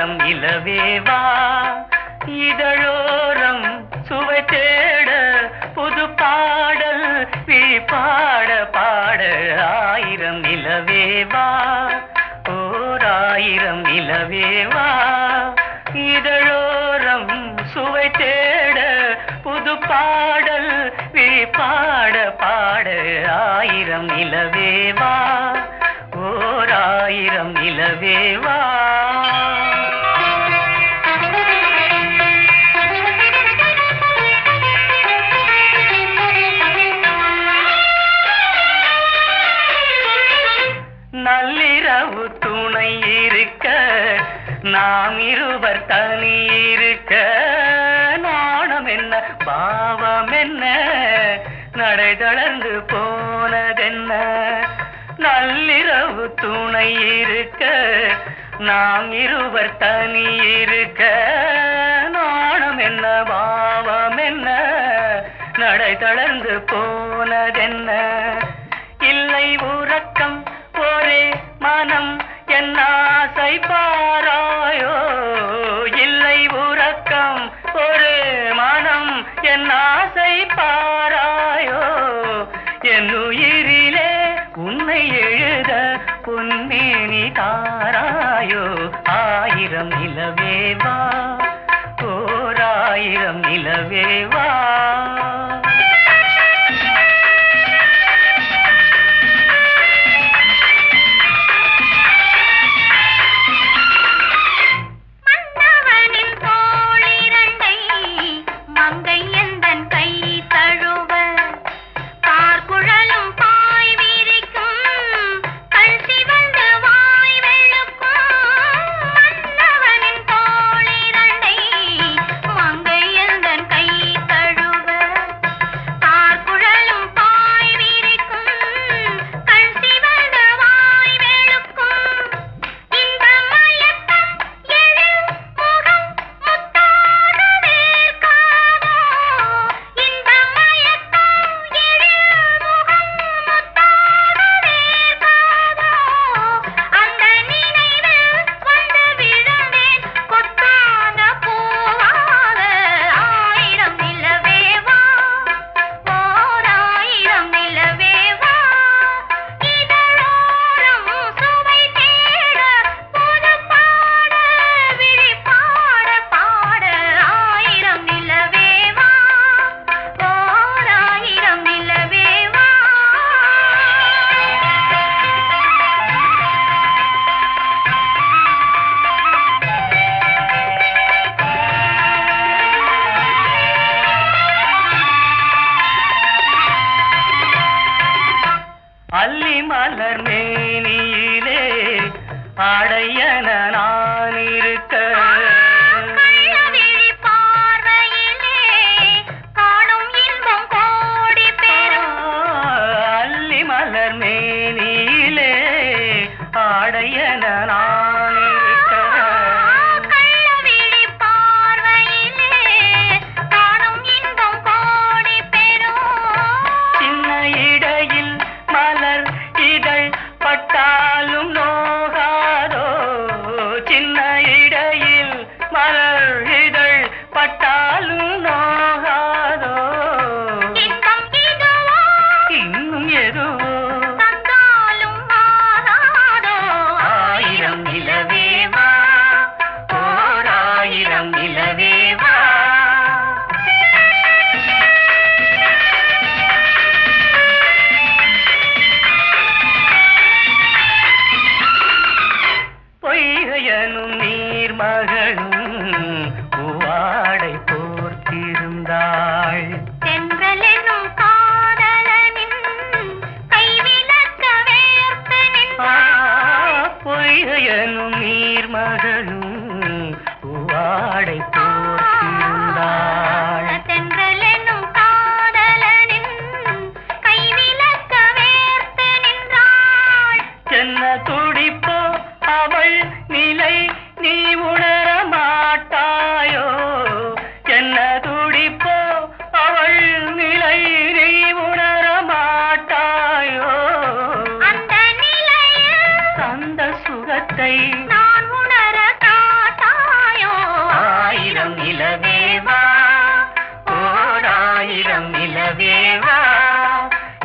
ஆயிரம் நிலவேவா இதழோரம் சுவை தேட புது பாடல் பாட பாட ஆயிரம் நிலவேவா ஓர் ஆயிரம் நிலவேவா இதழோரம் சுவை தேட புது பாடல் பாட பாட ஆயிரம் நிலவேவா ஓர் ஆயிரம் நிலவேவா நள்ளிரவு துணை இருக்க நாம் இருவர் தனி இருக்க நாணம் என்ன பாவம் என்ன நடை தளர்ந்து போனதென்ன நள்ளிரவு துணை இருக்க நாம் இருவர் தனி இருக்க நாணம் என்ன பாவம் என்ன நடை தளர்ந்து போனதென்ன இல்லை உறக்கம் ஒரே மனம் என் ஆசை பாராயோ இல்லை உறக்கம் ஒரு மனம் என் ஆசை பாராயோ என் உயிரிலே உன்னை எழுத பொன்மேனி தாராயோ ஆயிரம் நிலவேவா ஓர் ஆயிரம் நிலவேவா அல்லி மலர் மேனியிலே ஆடையன நான் இருக்க கள்ளவிழி பார்வையிலே காணும் இன்பம் கோடி பெறும் அல்லி மலர் மேனியிலே ஆடையன நான் இருக்க கள்ளவிழி பார்வையிலே காணும் இன்பம் கோடி பெறும் சின்ன இடையில் மலர் இதழ் பட்டாலும் நோகாதோ சின்ன இடையில் மலர் இதழ் பட்டாலும் நோகாதோ இன்பம் இதுவோ இன்னும் எதுவோ தந்தாலும் மாறாதோ ஆயிரம் நிலவேவா ஓர் ஆயிரம் நிலவேவா பொய்கையனும் நீர்மகளும் பூவாடை போர்த்திருந்தாள் தென்றல் என்னும் காதலனின் கைவிலக்க வேர்த்து நின்றாள் பொய்கையனும் நீர்மகளும் பூவாடை போர்த்திருந்தாள் தென்றல் என்னும் காதலனின் கைவிலக்க வேர்த்து நின்றாள் என்ன துடிப்போ அவள் நிலை நீ உணர மாட்டாயோ என்ன துடிப்போ அவள் நிலை நீ உணர மாட்டாயோ அந்த நிலையில் அந்த சுகத்தை நான் உணர காட்டாயோ ஆயிரம் நிலவேவா ஓர் ஆயிரம் நிலவேவா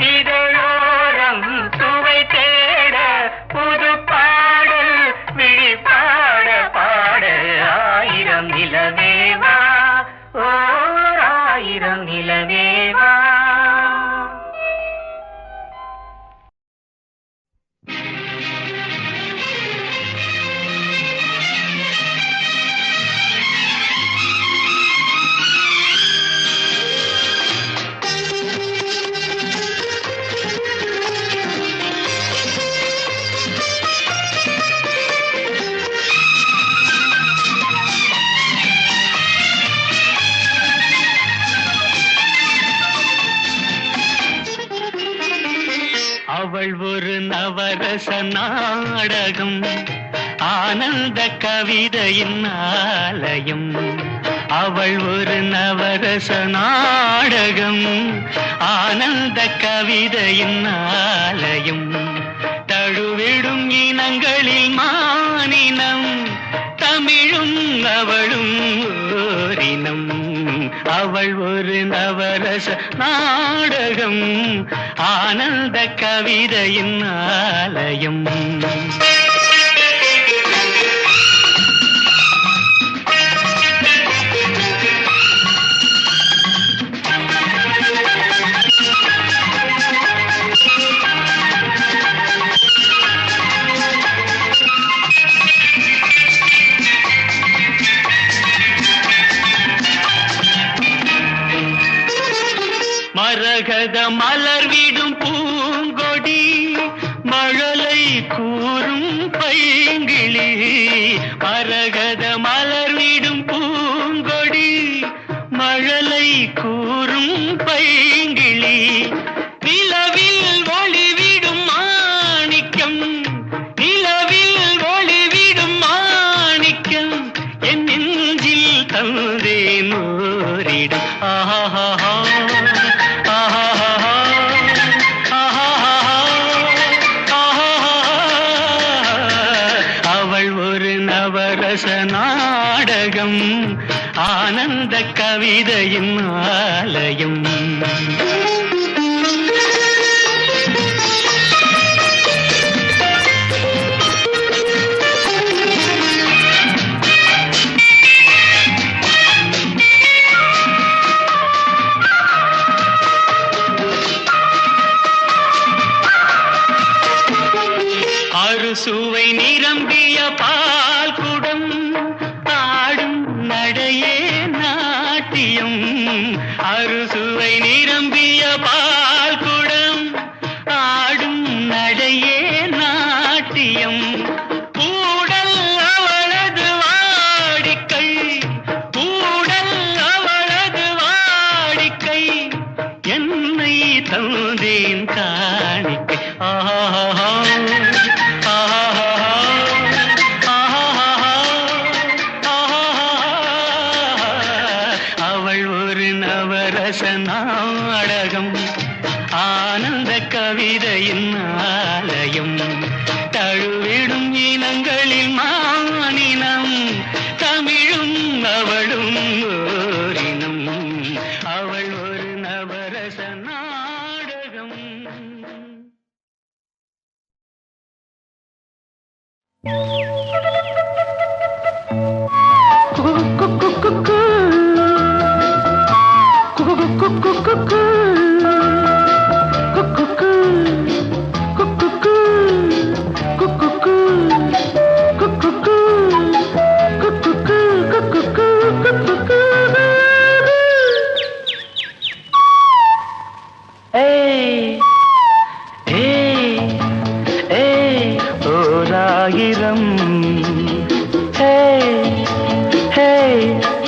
இதழோரம் சுவை தேட புது பாடல் விழிப்பாட பாட ஆயிரம் நிலவேவா ஓர் ஆயிரம் நிலவேவா அவள் ஒரு நவரச நாடகம் ஆனந்த கவிதையின் ஆலயம் அவள் ஒரு நவரச நாடகம் ஆனந்த கவிதையின் ஆலயம் தழுவிடும் இனங்களில் மானினம் தமிழும் அவளும் ஓரினம் அவள் ஒரு நவரச நாடகம் ஆனந்த கவிதையின் ஆலயம் மரகத மலர்விடும் பூங்கொடி மழலை கூறும் பைங்கிளி மரகத மலர்விடும் பூங்கொடி மழலை கூறும் பைங்கிளி நிலவில் ஒளிவிடும் மாணிக்கம் நிலவில் ஒளிவிடும் மாணிக்கம் என் நெஞ்சில் தந்தேன் ஓரிடும் ஆஹா நாடகம் ஆனந்த கவிதையின் ஆலயம் அறுசுவை நிரம்பிய பால் குடம் ஆடும் நடையே நாட்டியம் அறுசுவை நிரம்பிய பால் குடம் ஆடும் நடையே நாட்டியம் கூடல் அவளது வாடிக்கை கூடல் அவளது வாடிக்கை என்னை தந்தேன் காணிக்கை ஆஹா நாடகம் ஆனந்த கவிதையின் ஆலயம் தழுவிடும் இனங்களில் மானினம் தமிழும் அவளும் ஓரினம் அவள் ஒரு நவரச நாடகம்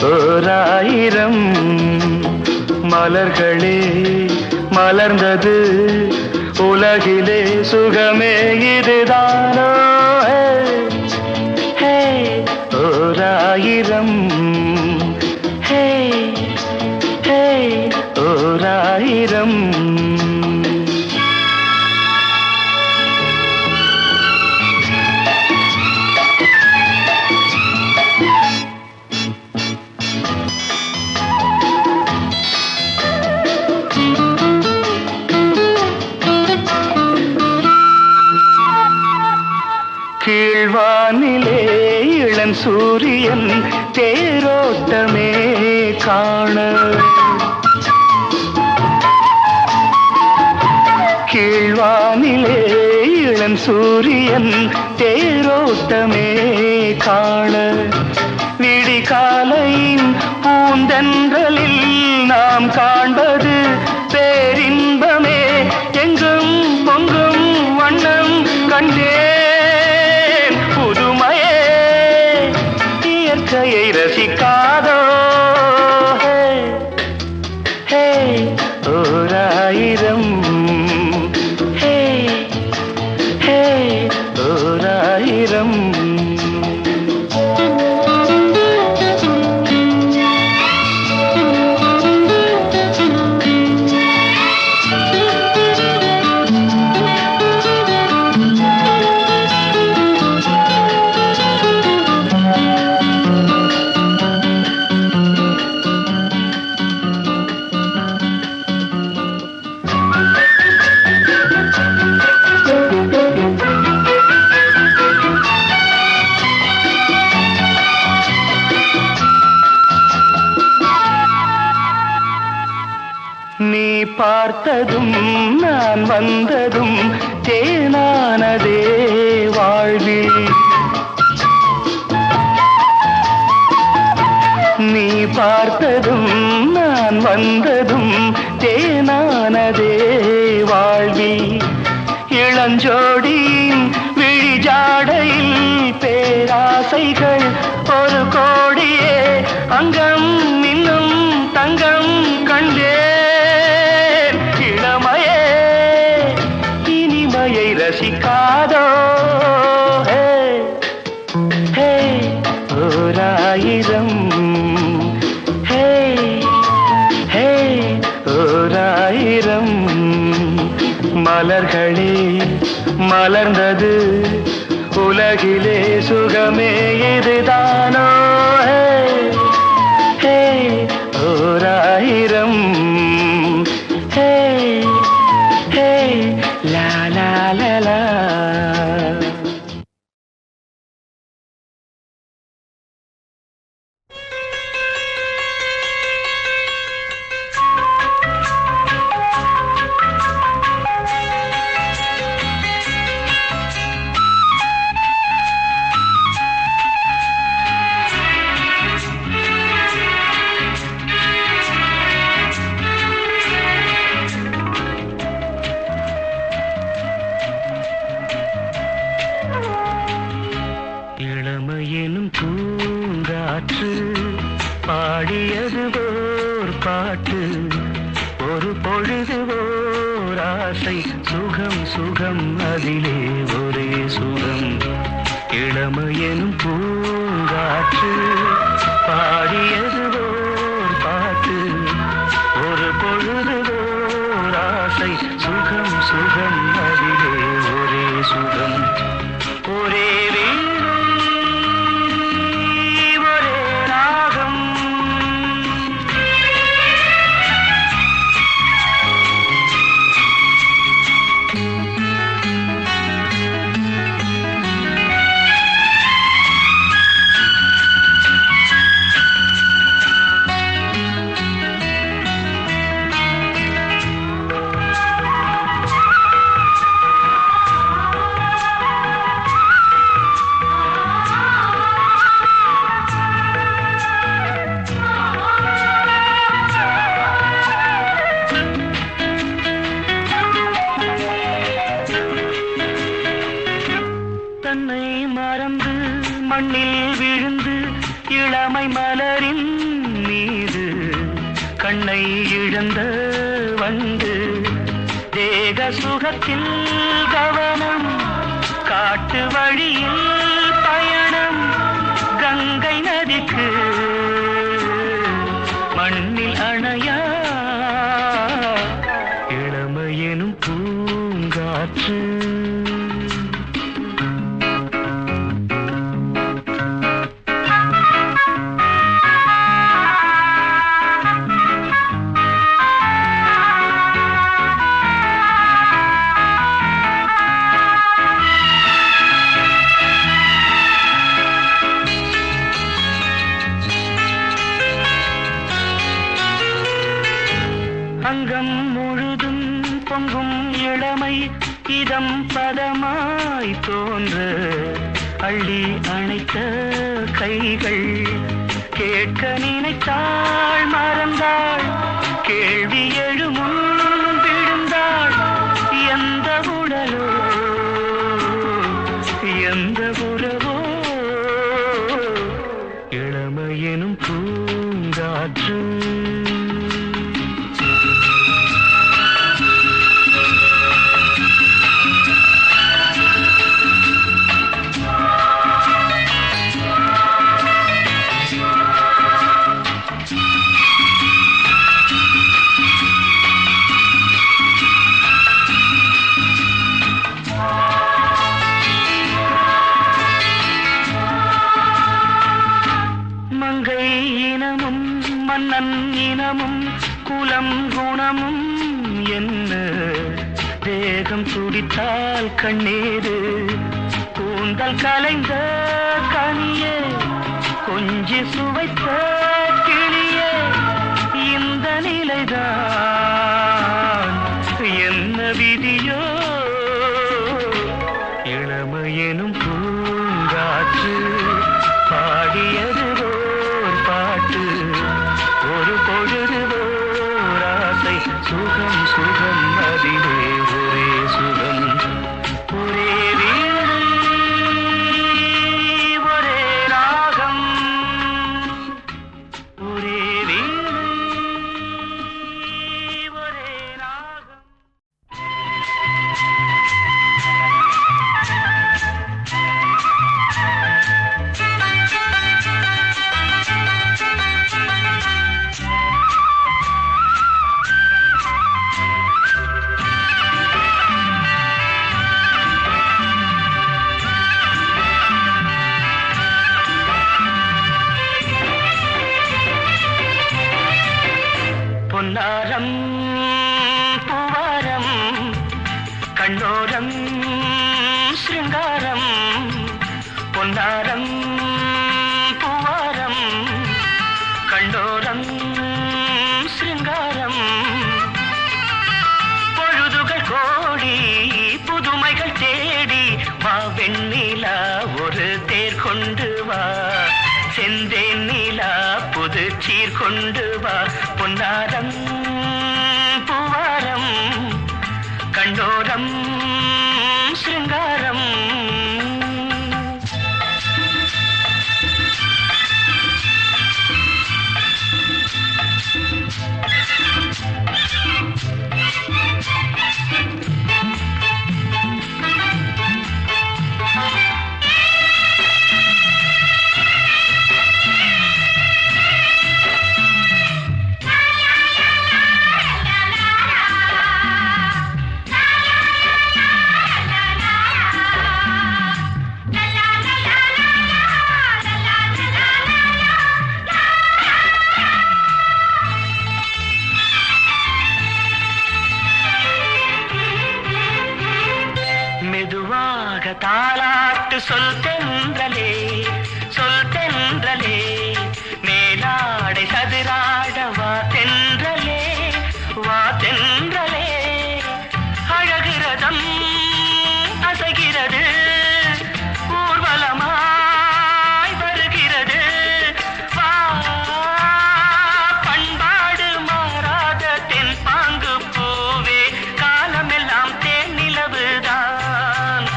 ஓராயிரம் மலர்களே மலர்ந்தது உலகிலே சுகமே இதுதானோ ஓராயிரம் ஓராயிரம் இளம் சூரியன் தேரோட்டமே காண கீழ்வானிலே இளம் சூரியன் தேரோட்டமே காண விடிகாலையின் பூந்தென்றலில் நாம் காண்பது பேரின்பமே எங்கும் பொங்கும் வண்ணம் கண்டேன் புதுமையே இயற்கையை ரசிக்காதோ ஹே ஓராயிரம் ஹே ஹே ஓராயிரம் நீ பார்த்ததும் நான் வந்ததும் தேனானதே வாழ்வில் நீ பார்த்ததும் நான் வந்ததும் தேனானதே வாழ்வில் இளஞ்சோடியின் விழிஜாடையில் பேராசைகள் ஒரு கோடியே அங்கம் இன்னும் தங்கம் கண்டே ரசிக்காதோ ஹே ஹே ஓராயிரம் ஹே ஹே ஓராயிரம் மலர்களே மலர்ந்தது உலகிலே சுகமே இதுதானோ ஹே ஹே ஓராயிரம் ஹே ஹே லா லா லா லா இளமையெனும் பூங்காற்று பாடியது ஓர் பாட்டு ஒரு பொழுது ஓர் ஆசை சுகம் சுகம் அதிலே ஒரே சுகம் இளமையெனும் பூங்காற்று பாடியது ஓர் பாட்டு ஒரு பொழுது ஓர் ஆசை சுகம் சுகம் அதிலே ஒரே சுகம் ஒரே தன்னை மறந்து மண்ணில் விழுந்து இளமை மலரின் மீது கண்ணை இழந்த வந்து தேக சுகத்தில் கவனம் காட்டு வழியில் பயணம் கங்கை நதிக்கு மண்ணில் அணையா இளமையெனும் பூங்காற்று கீதம் பதமாய் தோன்ற அள்ளி அணைத்த கைகள் கேட்க நினைத்தாள் மறந்தாள் கேள்வி எழுமுன் விழுந்தாள் எந்த உடலோ எந்த உறவோ இளமையெனும் பூங்காற்று மன்னன் இனமும் குலம் குணமும் என்ன தேகம் துடித்தால் கண்ணீரு கூந்தல் கலைந்த கனியே கொஞ்சி சுவைத்த கிளியே இந்த நிலைதான் என்ன விதியோ இளமையெனும் பூங்காற்று பாடியது ஓர் பாட்டு ஒரு பொழுது ஓராசை சுகம் சுகம் அதிலே ஒரே சுகம் ஒரே வீடு ஒரே ராகம் ஒரே வீடு ஒரே ராகம். பொன்னாரம் பூவாரம் கண்ணோரம் சிருங்காரம் பொன்னாரம் பூவாரம் கண்ணோரம் சிருங்காரம் பொழுதுகள் கோடி புதுமைகள் தேடி வா வெண்ணிலா ஒரு தேர் கொண்டு வா செந்தேன் நிலா புது சீர் கொண்டு வா பொன்னாரம் பூவாரம் கண்டோரம் சிருங்காரம் தாலாட்டு சொல் தென்றலே மேலாடை சதுராட வா தென்றலே அழகிறதம் அசைகிறது ஊர்வலமாய் வருகிறது வா பண்பாடு மாறாத தென் பாங்கு பூவே காலமெல்லாம் தேன் நிலவுதான்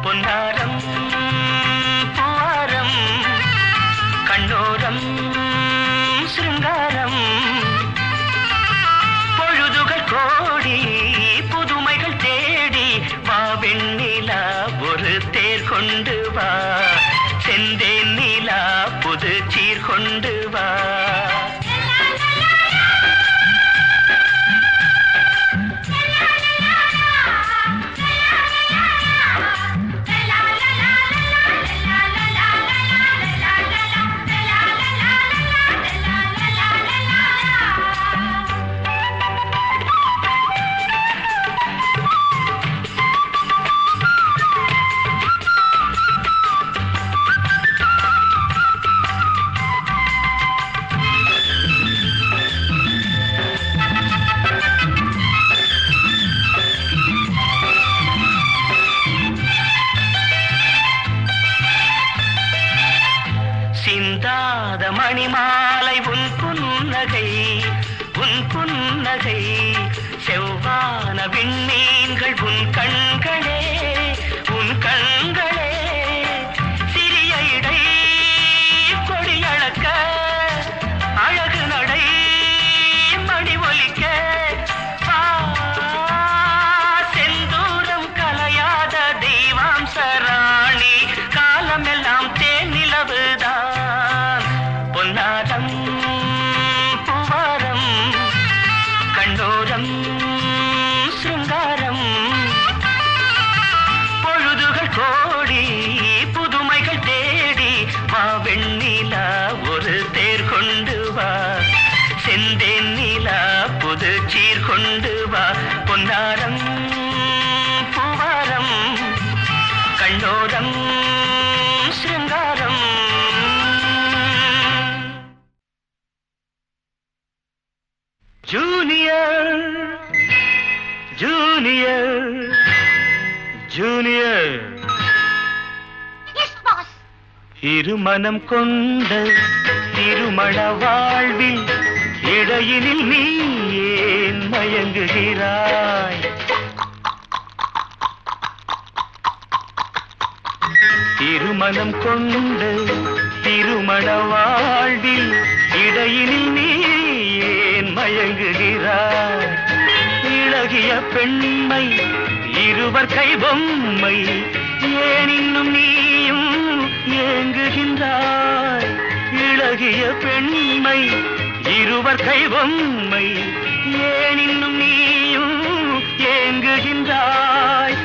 பொன்னாரம் பூவாரம் கண்ணோரம் சிருங்காரம் பொழுதுகள் கோடி புதுமைகள் தேடி வா வெண்ணிலா ஒரு தேர் கொண்டு வா செந்தேன் நிலா புது சீர் கொண்டு வா சிந்தாத மணிமாலை உன் புன்னகை உன் புன்னகை செவ்வான விண்மீன்கள் உன் கண்களே உன் கண்களே சிறிய இடை கொடியளக்க அழகு நடை மணி ஒலிக்க செந்தூரம் கலையாத தெய்வாம்சராணி காலமெல்லாம் தேன் நிலவுதான் பொன்னாரம் பூவாரம் கண்டோரம் சிருங்காரம் பொழுதுகள் கோடி புதுமைகள் தேடி வா வெண்ணிலா ஒரு தேர் கொண்டு வா செந்தேன் நிலா புது சீர் கொண்டு வா பொன்னாரம் பூவாரம் கண்டோரம் சிருங்காரம் junior junior junior yes boss. இருமனம் கொண்ட திருமண வாழ்வில் இடையினில் நீ ஏன் மயங்குகிறாய் திருமணம் கொண்ட திருமண வாழ்வில் இடையினில் நீ ஏன் மயங்குகிறாய் இளகிய பெண்மை இருவர் கை பொம்மை ஏன் இன்னும் நீயும் ஏங்குகின்றாய் இளகிய பெண்மை இருவர் கை பொம்மை ஏன் இன்னும் நீயும் ஏங்குகின்றாய்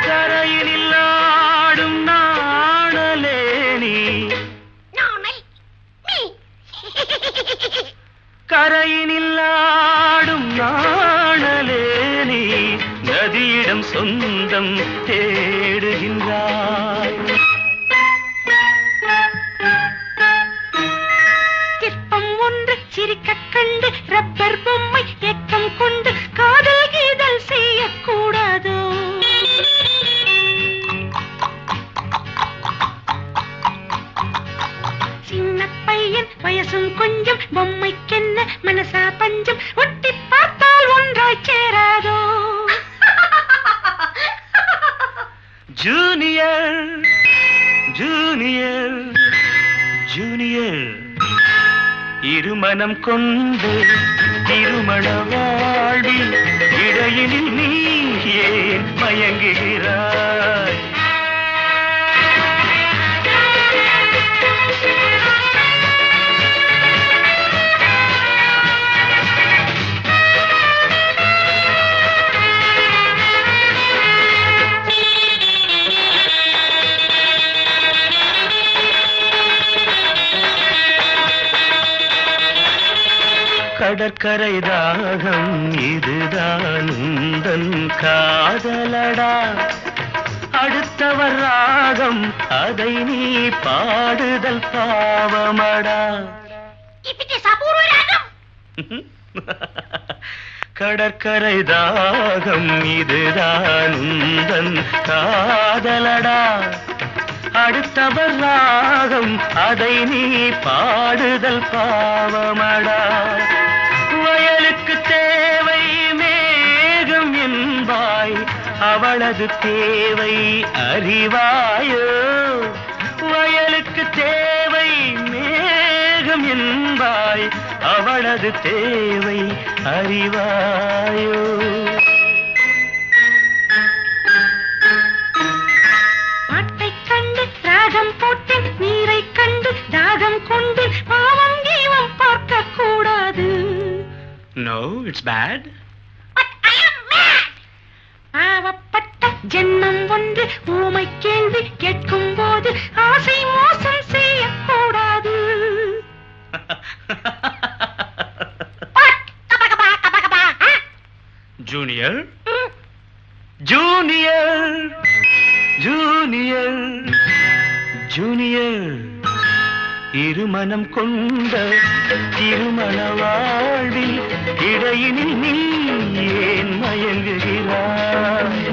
கரையில் ஆடும் நாணலே நீ நாணல் நீ. கரையினில் ஆடும் நாணலே நீ நதியிடம் சொந்தம் தேடுகின்றாய் சிற்பம் ஒன்று சிரிக்க கண்டு ரப்பர் பொம்மை ஏக்கம் கொண்டு காதல் கீதல் செய்யக்கூடாதோ சின்ன பையன் வயசும் கொஞ்சம் பொம்மைக்கென்ன மனசா பஞ்சம் ஒட்டி பார்த்தால் ஒன்றாய் சேராதோ ஜூனியர் ஜூனியர் ஜூனியர் இருமனம் கொண்டு திருமண வாழ்வில் இடையினில் நீ ஏன் மயங்குகிறாய் கடற்கரை தாகம் இதுதான் உந்தன் காதலடா அடுத்தவர் ராகம் அதை நீ பாடுதல் பாவமடா கடற்கரை தாகம் இதுதான் உந்தன் காதலடா அடுத்தவர் ராகம் அதை நீ பாடுதல் பாவமடா வயலுக்கு தேவை மேகம் என்பாய் அவளது தேவை அறிவாயோ வயலுக்கு தேவை மேகம் என்பாய் அவளது தேவை அறிவாயோ பாட்டை கண்டு ராகம் போட்டு நீரை கண்டு தாகம் கொண்டு பாவம் கீவம் பார்க்க கூடாது. No, it's bad. பாவப்பட்ட ஜென்மம் ஒன்று ஊமை கேள்வி கேட்கும் போது ஆசை மோசம் செய்யக்கூடாது. ஜூனியர் ஜூனியர் ஜூனியர் ஜூனியர் இருமனம் கொண்ட திருமண வாழ்வில் இடையினில் நீ ஏன் மயங்குகிறாய்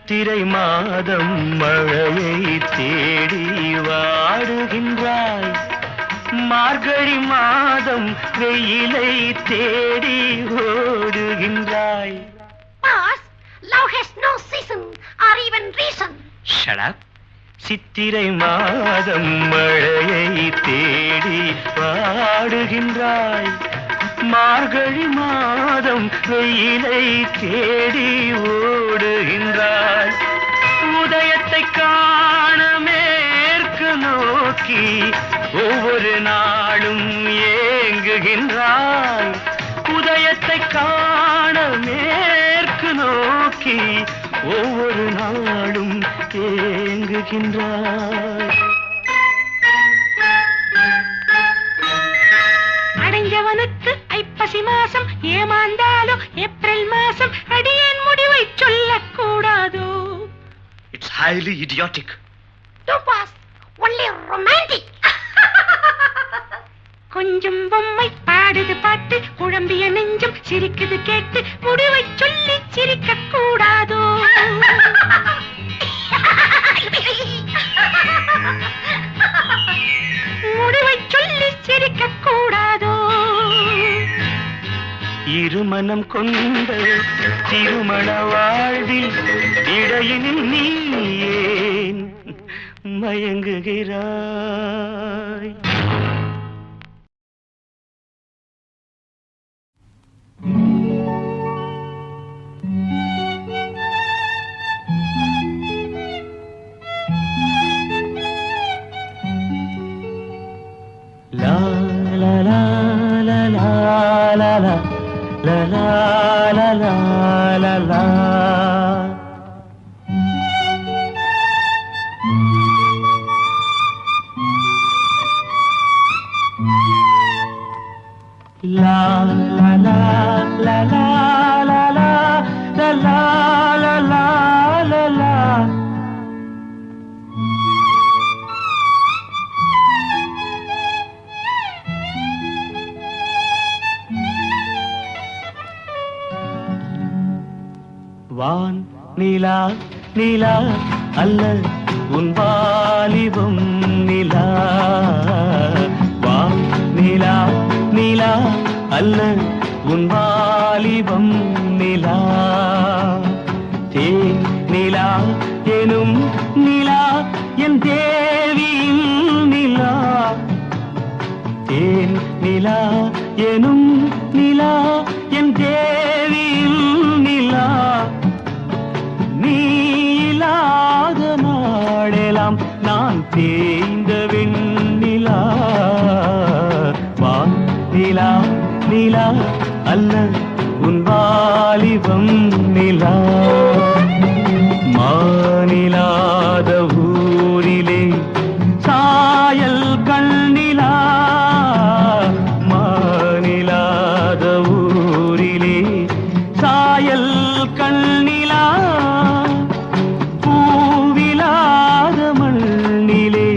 சித்திரை மாதம் மழையை தேடி வாடுகின்றாய், மார்கழி மாதம் வெயிலை தேடி ஓடுகின்றாய். Boss, love has no season or even reason. Shut up. சித்திரை மாதம் மழையை தேடி வாடுகின்றாய், மார்கழி மாதம் வெயிலை தேடி ஓடுகின்றாய். உதயத்தை காண மேற்கு நோக்கி ஒவ்வொரு நாளும் ஏங்குகின்றாய், உதயத்தை காண மேற்கு நோக்கி ஒவ்வொரு நாளும் ஏங்குகின்றாய். அடைஞ்சவனுக்கு ஐப்பசி மாசம், ஏமாந்தாலும் ஏப்ரல் மாசம், அடியேன் முடிவை சொல்லக்கூடாதோ? It's highly idiotic. No boss, only romantic. கொஞ்சம் பொம்மை பாடுது பாட்டு, குழம்பிய நெஞ்சம் சிரிக்குது கேட்டு, முடிவை சொல்லி சிரிக்க கூடாதோ? முடிவை சொல்லி சிரிக்க கூடாதோ? இருமனம் கொண்ட திருமண வாழ்வில் இடையினில் நீ ஏன் மயங்குகிறாய்? La la la la la la la la la la la la la. La la la la la la la la la la la la. வான் நிலா நிலா அல்ல உன் வாலிபம் நிலா, வான் நிலா நிலா அல்ல உன் வாலிபம் நிலா, தேன் நிலா எனும் நிலா என் தேவியின் நிலா, தேன் நிலா எனும் நிலா என் தேவியின் நிலா, நீ இல்லாத நாடெல்லாம் நான் தேய்ந்த வெண்ணிலா, வான் நிலா நிலா அல்ல உன் வாலிபம் நிலா, மாநிலாத ஊரிலே சாயல் கண்ணிலா, மாநிலாத ஊரிலே சாயல் கண்ணிலா, பூவிலாத மண்ணிலே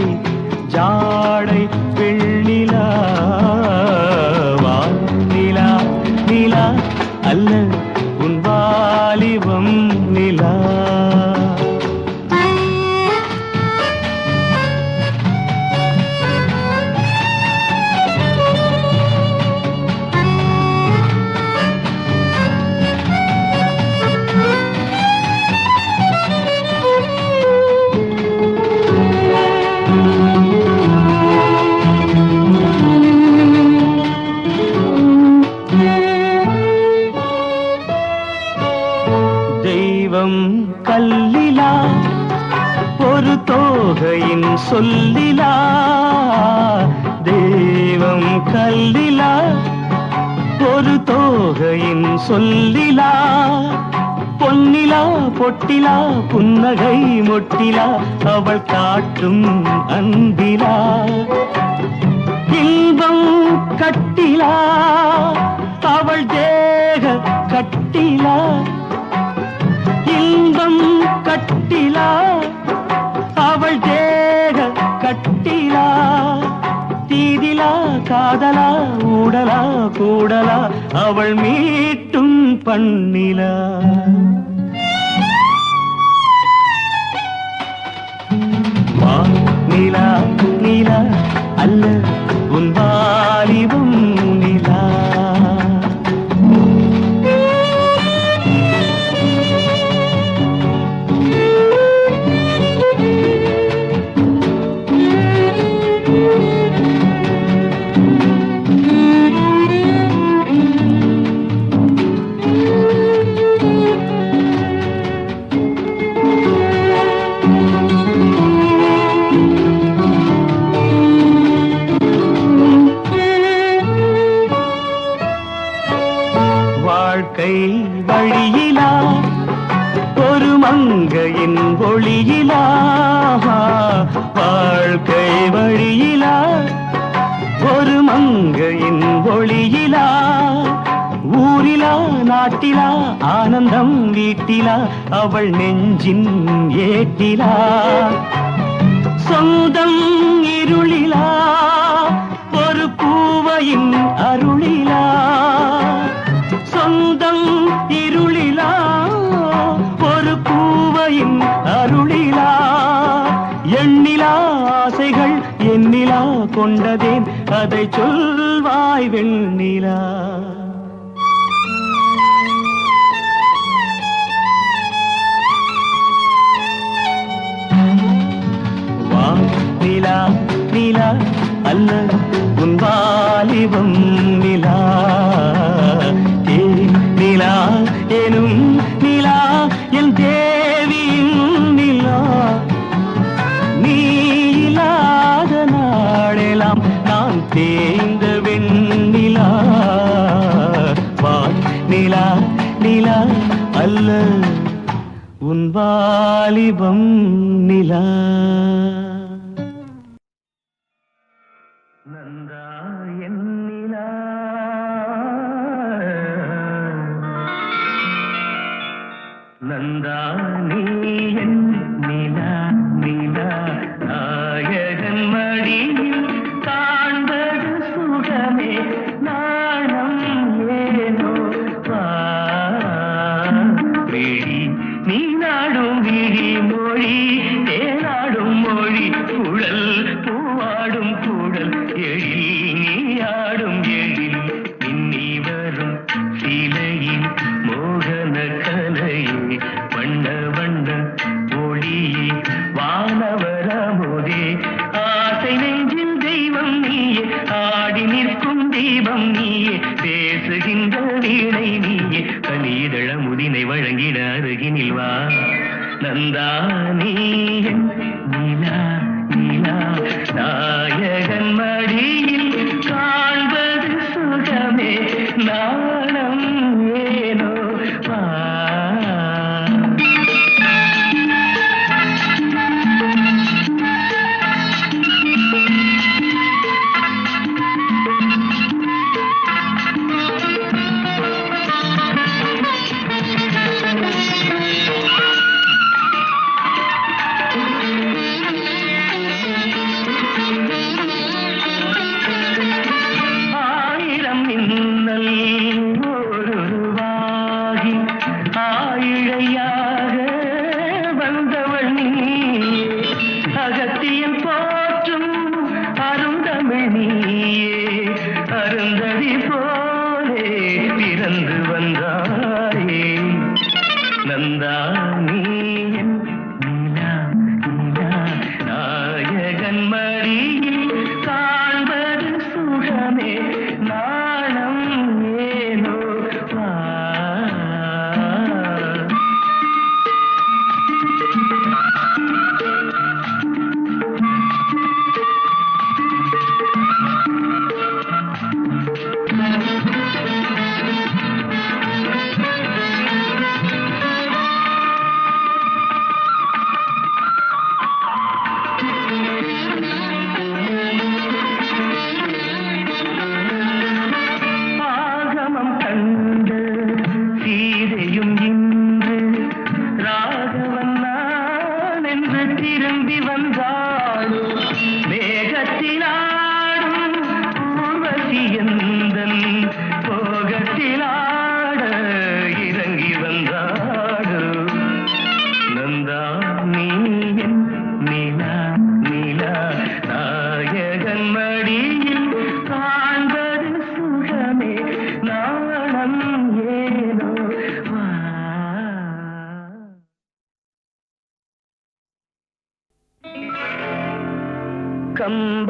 ஜாடை வெண்ணிலா, வானிலா நிலா அல்ல உன் வாலிபம் நிலா. தெய்வம் கல்லிலா ஒரு தோகையின் சொல்லிலா, தெய்வம் கல்லிலா ஒரு தோகையின் சொல்லிலா, பொன்னிலா பொட்டிலா புன்னகை மொட்டிலா அவள் காட்டும் அன்பிலா, இன்பம் கட்டிலா அவள் தேக கட்டிலா, இன்பம் கட்டிலா அவள் தேக கட்டிலா, தீதிலா காதலா ஊடலா கூடலா அவள் மீட்டும் பண்ணிலா. வா நிலா நிலா அல்ல உன் வாலிபம் நிலா. வாழ்க்கை வழியிலா ஒரு மங்கையின் ஒளியிலா, வாழ்க்கை வழியிலா ஒரு மங்கையின் ஒளியிலா, ஊரிலா நாட்டிலா ஆனந்தம் வீட்டிலா அவள் நெஞ்சின் ஏட்டிலா, சொந்தம் இருளிலா ஒரு பூவையின் அருளிலா, சொந்தம் இருளிலா ஒரு பூவையின் அருளிலா, எண்ணிலா ஆசைகள் எண்ணிலா கொண்டதேன் அதை சொல்வாய் வெண்ணிலா. வா நிலா நிலா அல்ல உன் வாலிபம் நிலா, நிலா எனும் நிலா என் தேவியின் நிலா, நீ இல்லாத நாளெல்லாம் நான் தேய்ந்த வெண்ணிலா. வா நிலா நிலா அல்ல உன் வாலிபம் நிலா. நந்தா என் நிலா நந்தா நீ என் நிலா நிலா, நாயகன் மடியில் காண்பது சுகமே நாணம் ஏனோ விழி நீ நாடும் விழி மொழி தேனாடும் மொழி குழல் பூவாடும் குழல் எழில் நீ ஆடும் எழில் இன்னி வரும் சிலையின் மோகன கலையே வண்ண வண்ண ஒளியே வானவரமுதே ஆசை நெஞ்சில் தெய்வம் நீயே ஆடி நிற்கும் தீபம் நீயே பேசுகின்ற வீணை நீயே கனிதழ முதினை வழங்கிட அருகினில் வா நந்தா நீ நிலா நிலா, நாயகன் மடியில் காண்பது சுகமே நாணம் ஏனோ வா.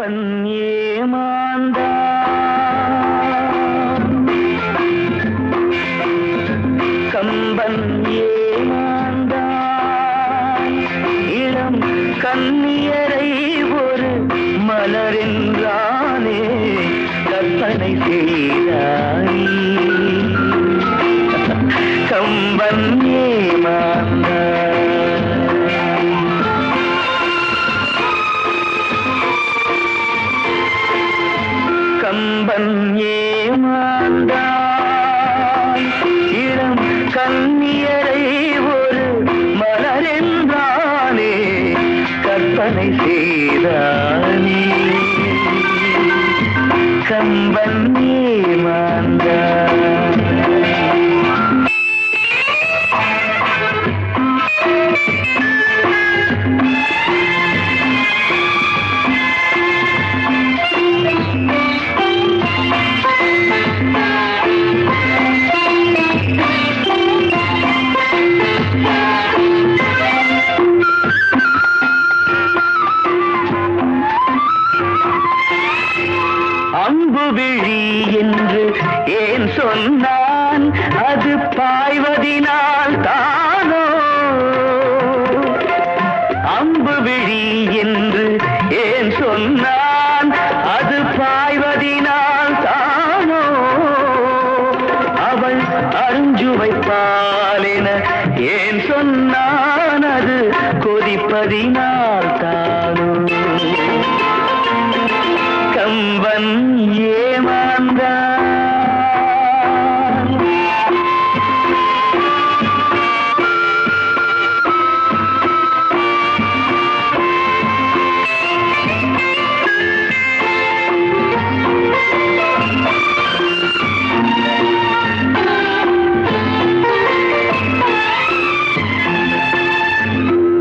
கம்பன் ஏமாந்தான் கம்பன் ஏமாந்தான் இளம் கண்ணியரை ஒரு மலர் என்றானே கற்பனை செய்தாய் கம்பன் ஏமாந்தான் கம்பன் ஏமாந்தான் இளம் கண்ணியரை ஒரு மலர் என்றானே கற்பனை செய்தானே கம்பன் ஏமாந்தான் அம்பு விழி என்று ஏன் சொன்னான் அது பாய்வதினால் தானோ அம்பு விழி என்று ஏன் சொன்னான் அது பாய்வதினால் தானோ அவள் அருஞ்சுவைப்பால் என ஏன் சொன்னான் அது கொதிப்பதினால் தானோ கம்பன் ஏமாந்தான்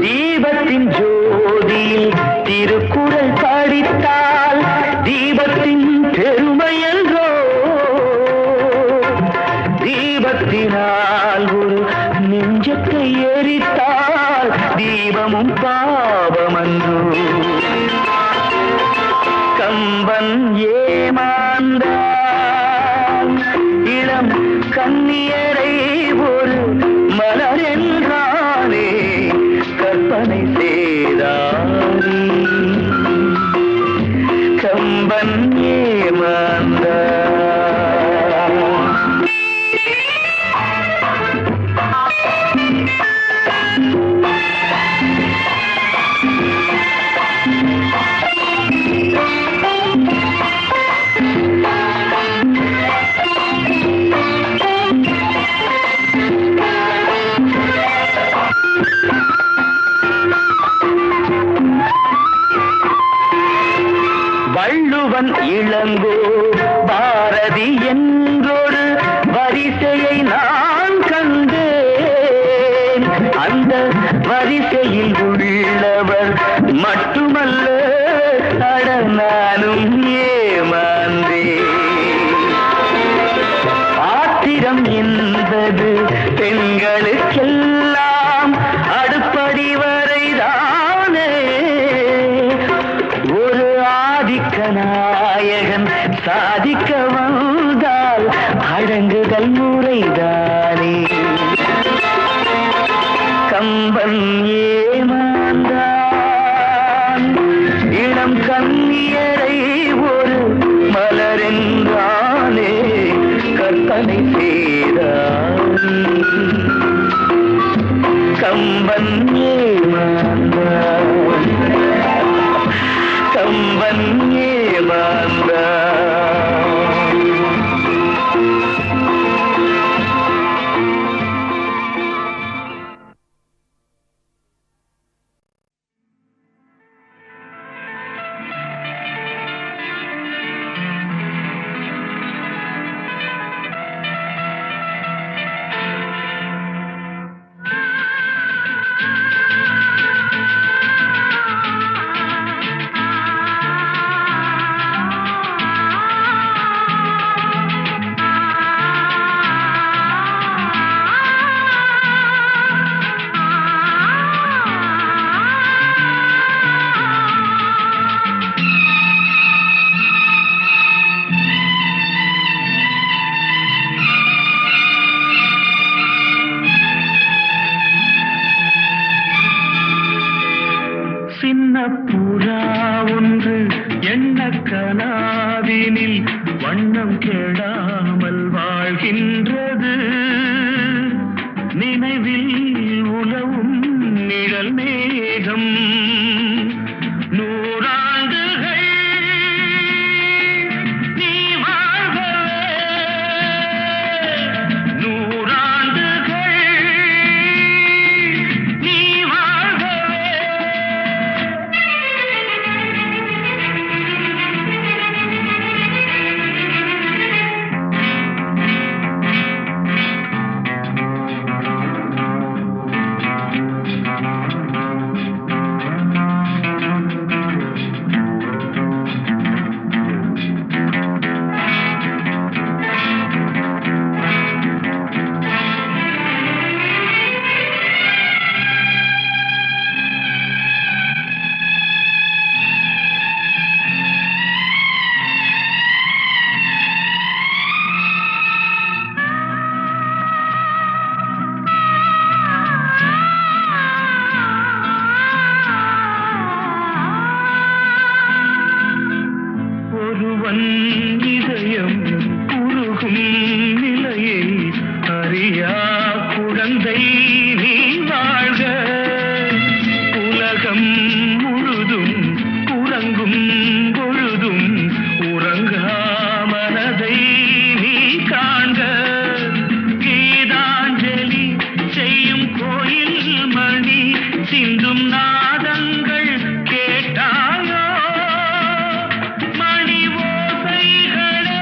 தீபத்தின் ஜோதியில் திருக்குறள் படித்தால் தீபத்தின் பெருமை என்றோ தீபத்தினால் ஒரு நெஞ்சத்தை எரித்தால் தீபமும் பாவமன்றோ கம்பன் ஏமாந்தான் இளம் கண்ணியரை ஒரு மலர் என்றானே கற்பனை செய்தானே கம்பன் ஏமாந்தான் வள்ளுவன் இளங்கோ பாரதி என்றொரு வரிசையை நான் கண்டேன் அந்த வரிசையில் உள்ளவர் மட்டுமல்ல அட நானும் ஏமாந்தேன் ஆத்திரம் என்பது பெண்களுக்கெல்லாம் அடுப்படி வரைதானே ஒரு ஆதிக்க நாயகன் சாதிக்க வந்தால் அடங்குதல் முறைதானே கம்பன் ஏமாந்தான் இளம் கண்ணியரை ஒரு மலர் என்றானே கற்பனை செய்தானே கம்பன் ஏமாந்தான் கம்பன் ஏமாந்தான் கனாவினில் வண்ணம் கெடாமல் வாழ்கின்றது நினைவில் உலவும் நிழல் மேகம் நூறாண்டுகள் நீ வாழ்கவே நூறாண்டுகள் நீ வாழ்கவே ஒருவன் இதயம் உருகும் நிலையை அறியா குழந்தை நீ வாழ்க உலகம் முழுதும் உறங்கும் பொழுதும் உறங்கா மனதை நீ காண்க கீதாஞ்சலி செய்யும் கோயில் மணி சிந்தும் நாதங்கள் கேட்டாயோ மணி ஓசைகளே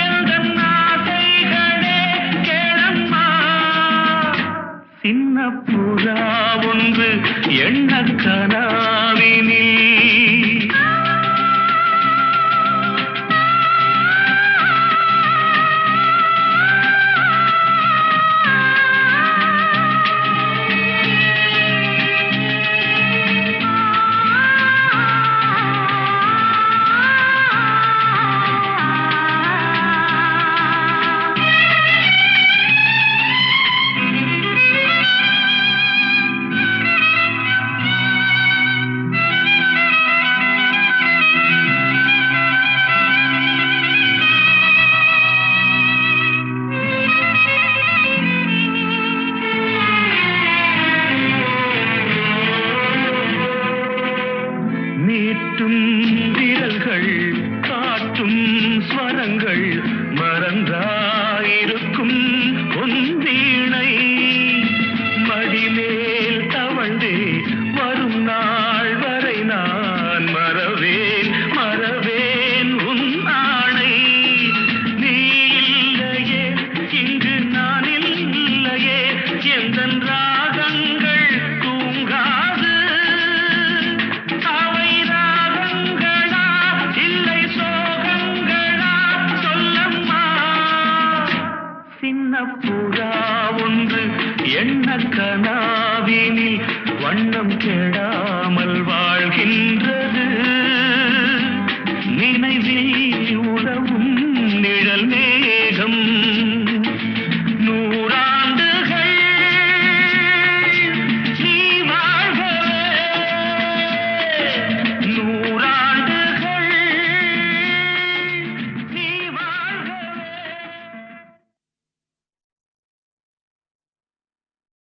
எந்தன் ஆசைகளே கேளம்மா சின்ன புறா ஒன்று எண்ண கனாவினில்